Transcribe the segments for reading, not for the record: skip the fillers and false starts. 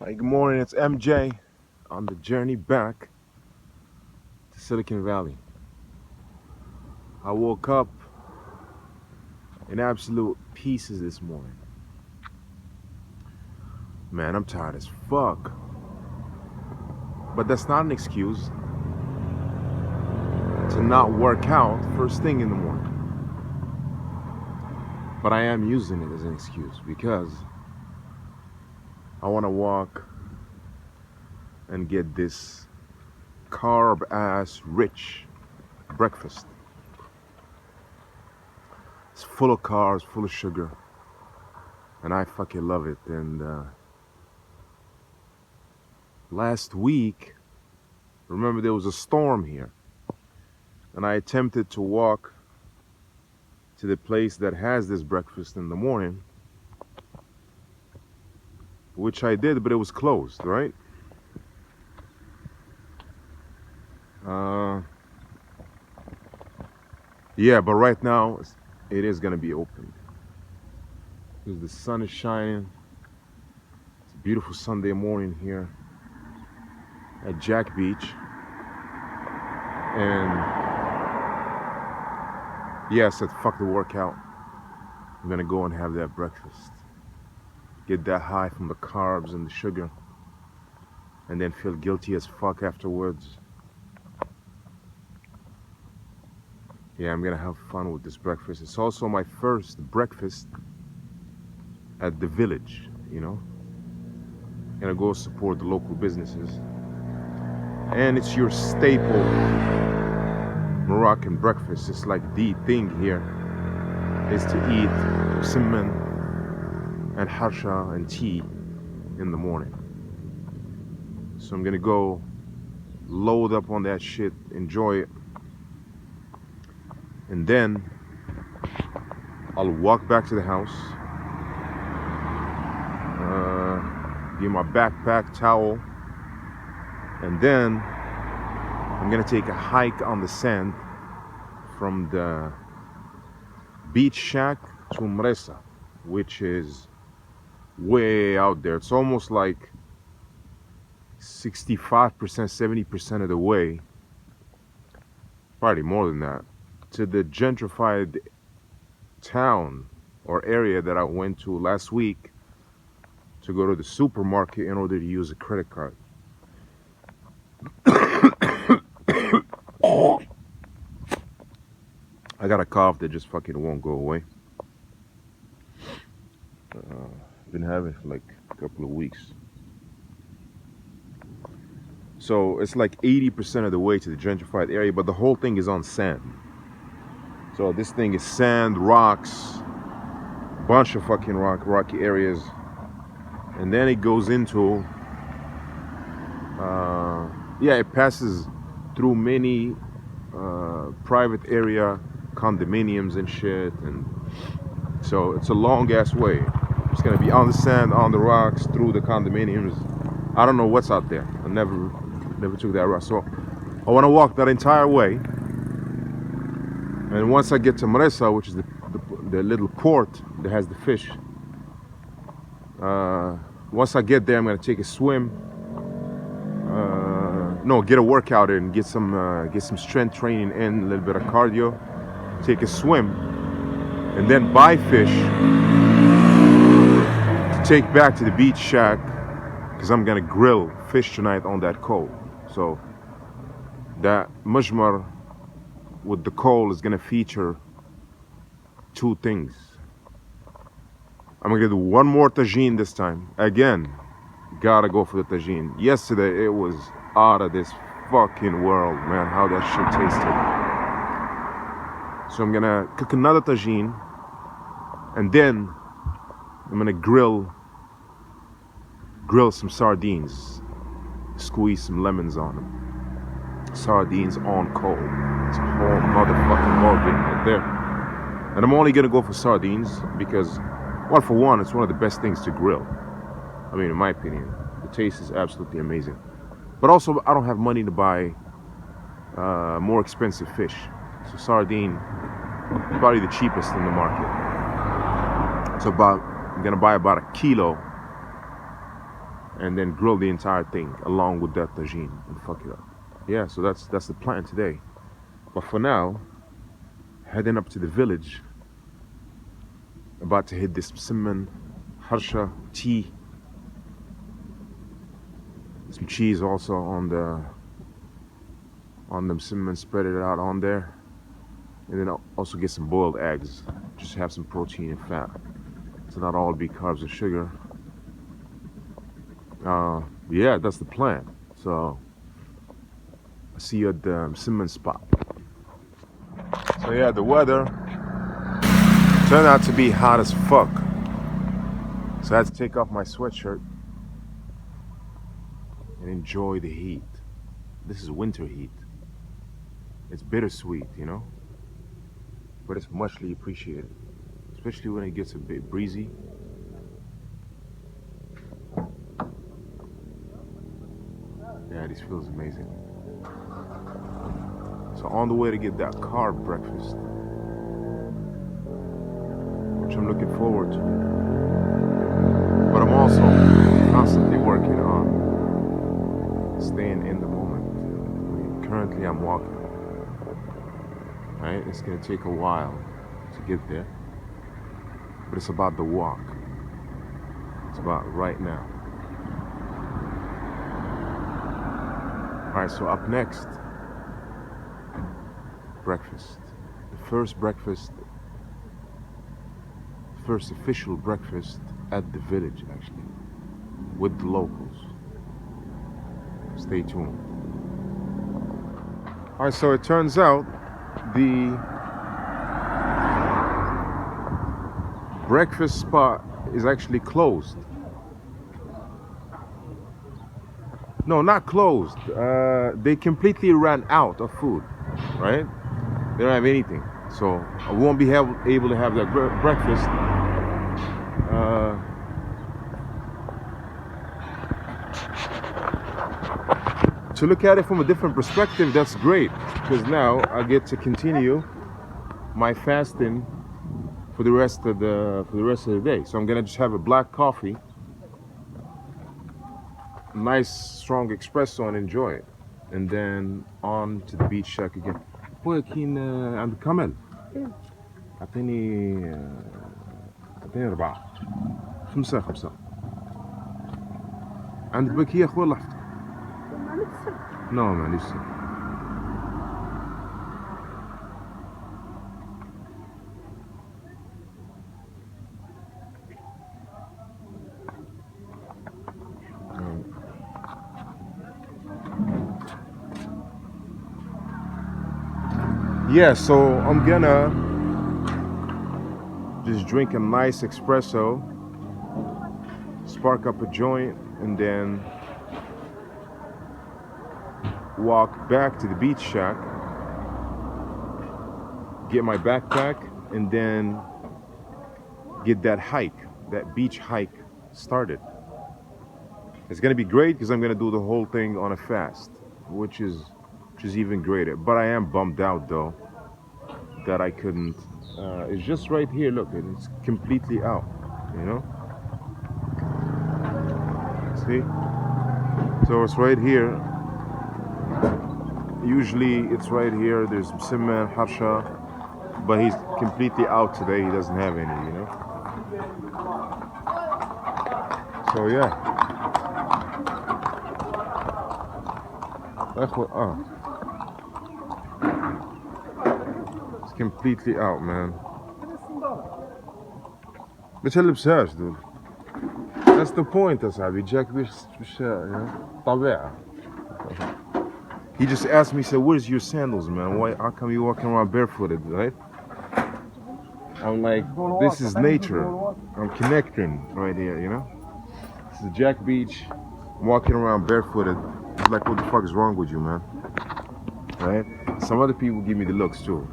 Hey, good morning, it's MJ on the journey back to Silicon Valley. I woke up in absolute pieces this morning. Man, I'm tired as fuck. But that's not an excuse to not work out first thing in the morning. But I am using it as an excuse because I want to walk and get this carb ass rich breakfast. It's full of carbs, full of sugar, and I fucking love it. And last week, remember there was a storm here, and I attempted to walk to the place that has this breakfast in the morning, which I did, but it was closed, right? Yeah, but right now it is gonna be open because the sun is shining. It's a beautiful Sunday morning here at Jack Beach, and yeah, I said fuck the workout. I'm gonna go and have that breakfast, get that high from the carbs and the sugar, and then feel guilty as fuck afterwards. Yeah, I'm gonna have fun with this breakfast. It's also my first breakfast at the village, you know. Gonna go support the local businesses. And it's your staple Moroccan breakfast. It's like the thing here is to eat fisherman and harsha and tea in the morning. So I'm gonna go load up on that shit, enjoy it, and then I'll walk back to the house, get my backpack, towel, and then I'm gonna take a hike on the sand from the beach shack to mrissa, which is way out there. It's almost like 65%, 70% of the way, probably more than that, to the gentrified town or area that I went to last week to go to the supermarket in order to use a credit card. I got a cough that just fucking won't go away. Been having it for like a couple of weeks. So it's like 80% of the way to the gentrified area, but the whole thing is on sand. So this thing is sand, rocks, bunch of fucking rocky areas, and then it goes into it passes through many private area condominiums and shit, and so it's a long ass way. It's gonna be on the sand, on the rocks, through the condominiums. I don't know what's out there. I never took that route, so I want to walk that entire way. And once I get to mrissa, which is the little port that has the fish, once I get there, I'm gonna take a swim. No, get a workout in, get some strength training in, a little bit of cardio, take a swim, and then buy fish to take back to the beach shack, because I'm gonna grill fish tonight on that coal. So that mujmar with the coal is gonna feature two things. I'm gonna do one more tagine this time. Again, gotta go for the tagine. Yesterday it was out of this fucking world, man, how that shit tasted. So I'm gonna cook another tagine, and then I'm gonna grill some sardines, squeeze some lemons on them. Sardines on coal. It's a whole motherfucking ballgame right there. And I'm only gonna go for sardines because, well, for one, it's one of the best things to grill. I mean, in my opinion, the taste is absolutely amazing. But also, I don't have money to buy more expensive fish. So sardine is probably the cheapest in the market. So I'm gonna buy about a kilo, and then grill the entire thing along with that tagine and fuck it up. Yeah, so that's the plan today. But for now, heading up to the village, about to hit this fisherman, harsha, tea, some cheese also on the fisherman, spread it out on there, and then I'll also get some boiled eggs, just to have some protein and fat, so not all be carbs and sugar. Yeah, that's the plan. So I see you at the fisherman spot. So yeah, the weather turned out to be hot as fuck. So I had to take off my sweatshirt and enjoy the heat. This is winter heat. It's bittersweet, you know? But it's muchly appreciated. Especially when it gets a bit breezy. Yeah, this feels amazing. So on the way to get that carb breakfast, which I'm looking forward to. But I'm also constantly working on staying in the moment. I mean, currently I'm walking. Right? It's gonna take a while to get there. But it's about the walk. It's about right now. Alright, so up next, breakfast. The first official breakfast at the village, actually, with the locals. Stay tuned. Alright, so it turns out the breakfast spot is actually closed. No, not closed. They completely ran out of food, right? They don't have anything. So I won't be able to have that breakfast. To look at it from a different perspective, that's great, because now I get to continue my fasting for the rest of the day. So I'm gonna just have a black coffee, nice strong espresso, and enjoy it, and then on to the beach shack again. ولكن عند كمال اعطيني 4 5 عندك بكيه اخويا الله يحفظك. No, man, listen. Yeah, so I'm gonna just drink a nice espresso, spark up a joint, and then walk back to the beach shack, get my backpack, and then get that beach hike started. It's gonna be great because I'm gonna do the whole thing on a fast, which is even greater. But I am bummed out though that I couldn't. It's just right here. Look, it's completely out. You know. See? So it's right here. Usually it's right here. There's fisherman, harsha, but he's completely out today. He doesn't have any. You know. So yeah. It's completely out, man. بتلبسهاش دول. That's the point, أصاحبي. جاك باش طبيعة. He just asked me, said, "Where's your sandals, man? Why? How come you walking around barefooted, right?" I'm like, "This is nature. I'm connecting right here, you know. This is Jack Beach. I'm walking around barefooted. It's like, what the fuck is wrong with you, man? Right? Some other people give me the looks too,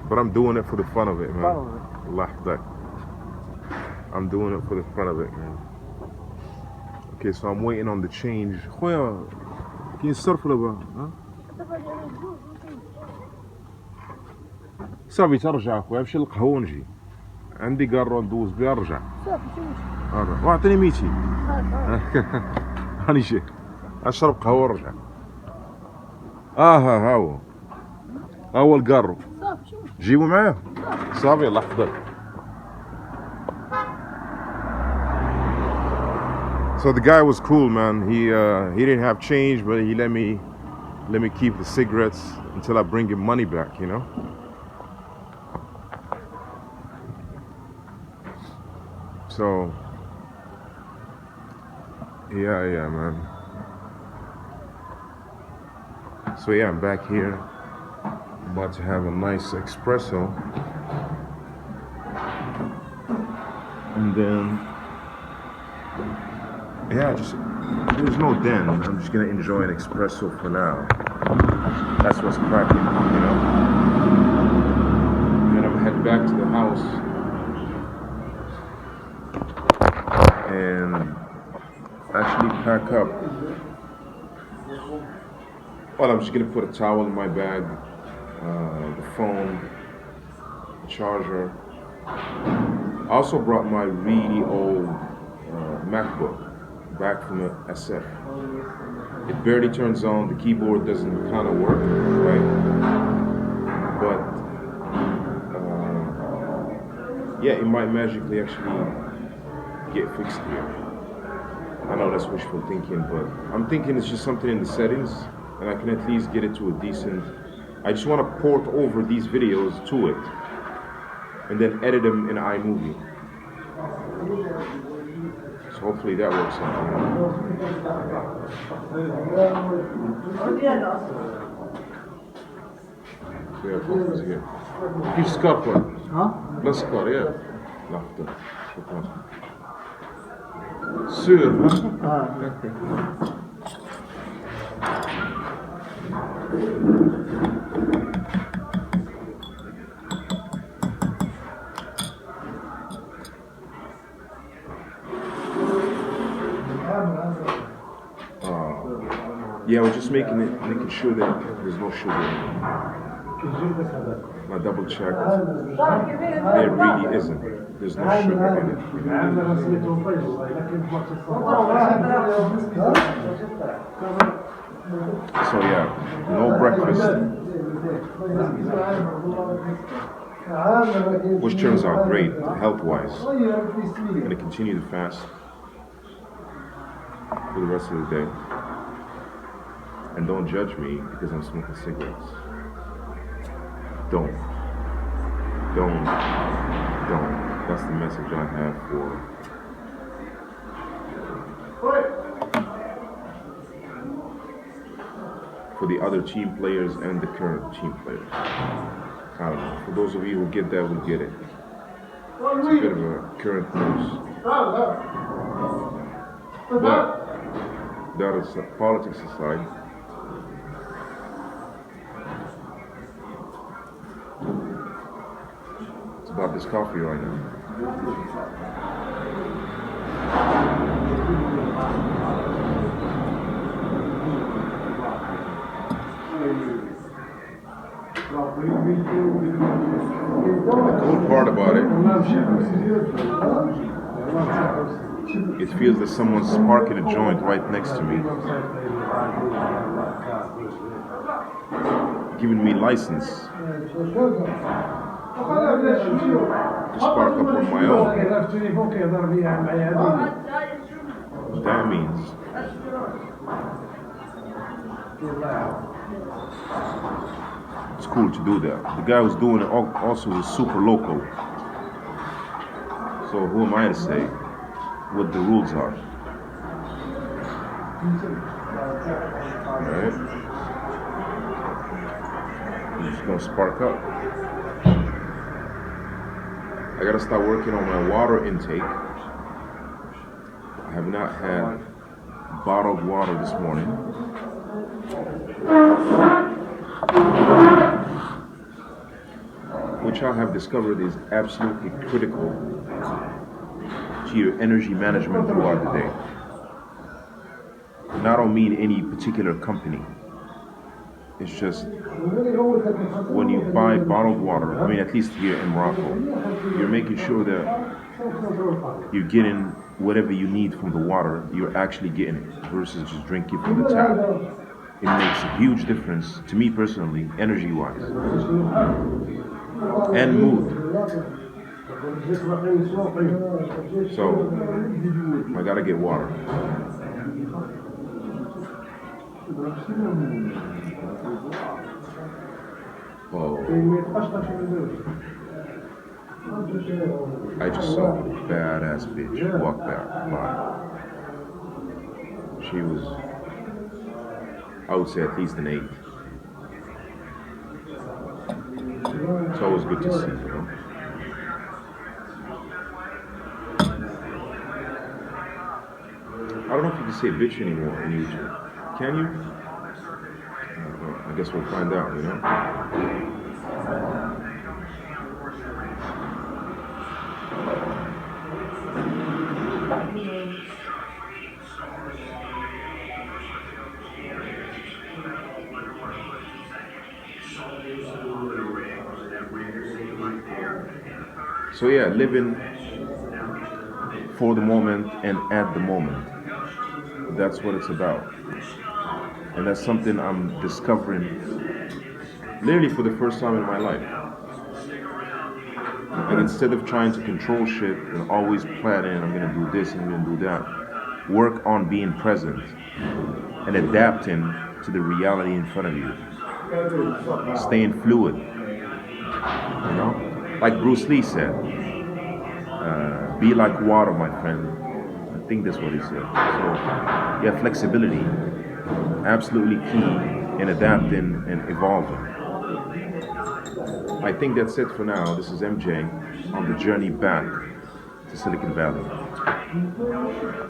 but I'm doing it for the fun of it, man. I'm doing it for the fun of it, man." Okay, so I'm waiting on the change. خويا كاين الصرف لبا ها؟ صافي ترجع خويا نمشي للقهوة ونجي. عندي قارو ندوز بها نرجع. صافي شي مشكل. واعطيني 200. هاك هاني شي اشرب قهوه ونرجع. ها هو. ها هو القارو. صافي شي مشكل. جيبوا معايا. صافي يلا حضر. So the guy was cool, man. He didn't have change, but he let me keep the cigarettes until I bring him money back, you know. So yeah, man. So yeah, I'm back here, about to have a nice espresso, and then yeah, just there's no den. I'm just gonna enjoy an espresso for now. That's what's cracking, you know. And then I'm head back to the house and actually pack up. Well, I'm just gonna put a towel in my bag, the phone, the charger. I also brought my really old MacBook back from the SF. It barely turns on, the keyboard doesn't kind of work, right? But yeah, it might magically actually get fixed here. I know that's wishful thinking, but I'm thinking it's just something in the settings, and I can at least get it to a decent. I just want to port over these videos to it, and then edit them in iMovie. So hopefully that works out. Yeah, focus here. He's got one. Huh? Let's go, yeah. Laughter. Sure. Yeah, we're just making sure that there's no sugar in it. I double checked. There really isn't. There's no sugar in it. So yeah, no breakfast. Which turns out great health-wise. I'm gonna continue to fast for the rest of the day. And don't judge me because I'm smoking cigarettes. Don't. That's the message I have for the other team players and the current team players. I don't know. For those of you who get that, will get it. It's a bit of a current news. But that is politics aside. It's about this coffee right now. The cool part about it, it feels that someone's sparking a joint right next to me, giving me license to spark up on my own. That means it's cool to do that. The guy who's doing it also is super local. So who am I to say what the rules are? Alright. I'm just gonna spark up. I gotta start working on my water intake. I have not had bottled water this morning. Which I have discovered is absolutely critical to your energy management throughout the day. And I don't mean any particular company. It's just when you buy bottled water, I mean, at least here in Morocco, you're making sure that you're getting whatever you need from the water, you're actually getting it versus just drinking from the tap. It makes a huge difference to me personally, energy wise, and mood. So, I gotta get water. Oh, I just saw a badass bitch walk back by. She was, I would say, at least an 8. It's always good to see, you know. I don't know if you can say bitch anymore in Egypt. Can you? I guess we'll find out, you know. So yeah, living for the moment and at the moment. That's what it's about. And that's something I'm discovering literally for the first time in my life. And instead of trying to control shit and always planning, I'm gonna do this and I'm gonna do that, work on being present and adapting to the reality in front of you. Staying fluid, you know? Like Bruce Lee said, be like water, my friend. I think that's what he said. So, yeah, flexibility, absolutely key in adapting and evolving. I think that's it for now. This is MJ on the journey back to Silicon Valley.